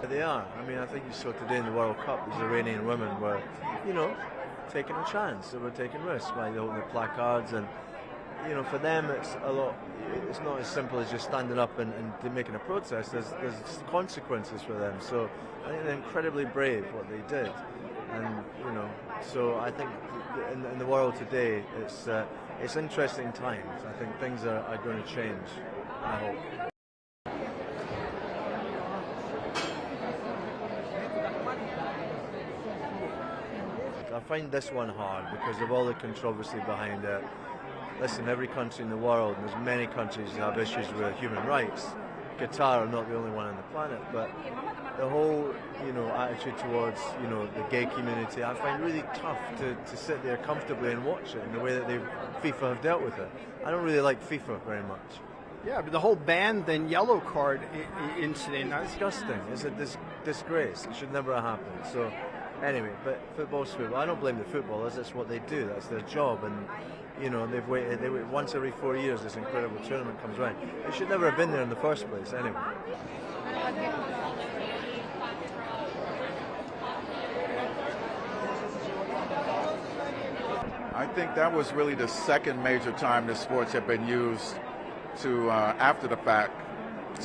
but they are. I mean, I think you saw today in the World Cup, these Iranian women were, you know, taking a chance. They were taking risks by holding the placards, and you know, for them it's a lot. It's not as simple as just standing up and making a protest. There's consequences for them. So I think they're incredibly brave what they did, and you know, so I think in the world today it's interesting times. I think things are going to change, I hope. I find this one hard because of all the controversy behind it. Listen, every country in the world, and there's many countries that have issues with human rights. Qatar are not the only one on the planet, but the whole, you know, attitude towards, you know, the gay community, I find really tough to sit there comfortably and watch it in the way that FIFA have dealt with it. I don't really like FIFA very much. Yeah, but the whole ban then yellow card incident. It's disgusting. It's a disgrace. It should never have happened. So anyway, but football's football. I don't blame the footballers. That's what they do. That's their job. And you know, they wait once every 4 years. This incredible tournament comes around. It should never have been there in the first place. Anyway. I think that was really the second major time the sports have been used to, after the fact,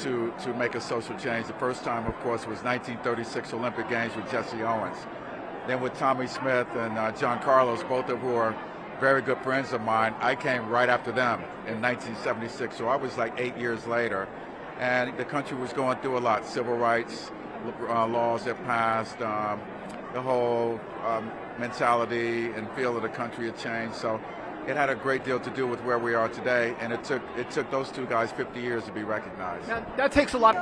to make a social change. The first time, of course, was 1936 Olympic Games with Jesse Owens. Then with Tommy Smith and John Carlos, both of who are very good friends of mine, I came right after them in 1976. So I was like 8 years later. And the country was going through a lot. Civil rights laws that passed, the whole mentality and feel of the country had changed. So it had a great deal to do with where we are today, and it took those two guys 50 years to be recognized. Now, that takes a lot.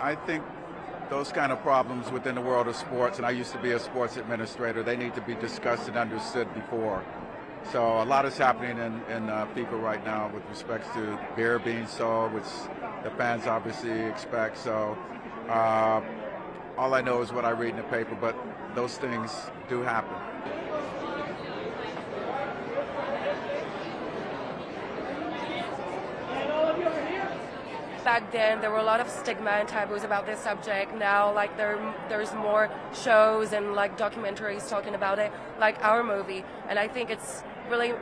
I think those kind of problems within the world of sports, and I used to be a sports administrator, they need to be discussed and understood before. So a lot is happening in FIFA right now with respects to beer being sold, which the fans obviously expect. So all I know is what I read in the paper, but those things do happen. Back then, there were a lot of stigma and taboos about this subject. Now, like there's more shows and like documentaries talking about it, like our movie. And I think it's really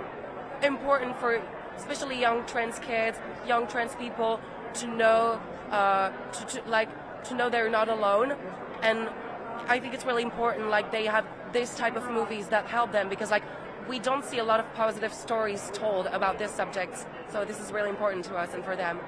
important for especially young trans kids, young trans people to know to know they're not alone. And I think it's really important like they have this type of movies that help them, because like we don't see a lot of positive stories told about this subject. So this is really important to us and for them.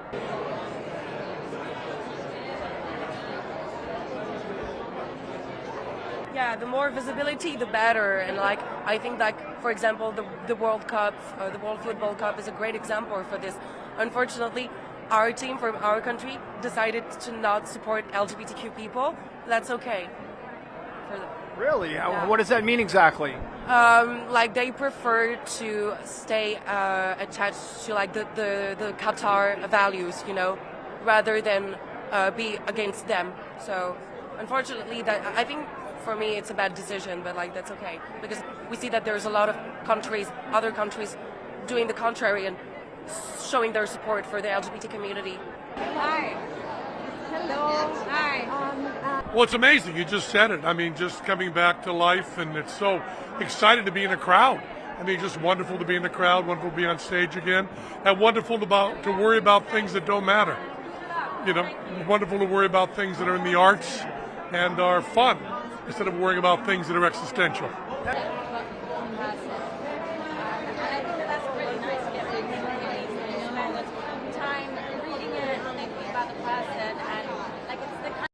Yeah, the more visibility, the better. And like I think, like for example, the World Cup, the World Football Cup is a great example for this. Unfortunately, our team from our country decided to not support LGBTQ people. That's okay. Really? Yeah. What does that mean exactly? Like they prefer to stay attached to like the Qatar values, you know, rather than be against them. So unfortunately, that I think for me it's a bad decision, but like that's okay, because we see that there's a lot of countries, other countries, doing the contrary and showing their support for the LGBT community. Hi. Hello. Hi. Well, it's amazing. You just said it. I mean, just coming back to life, and it's so exciting to be in a crowd. I mean, just wonderful to be in the crowd, wonderful to be on stage again, and wonderful to worry about things that don't matter. You know, wonderful to worry about things that are in the arts and are fun, instead of worrying about things that are existential.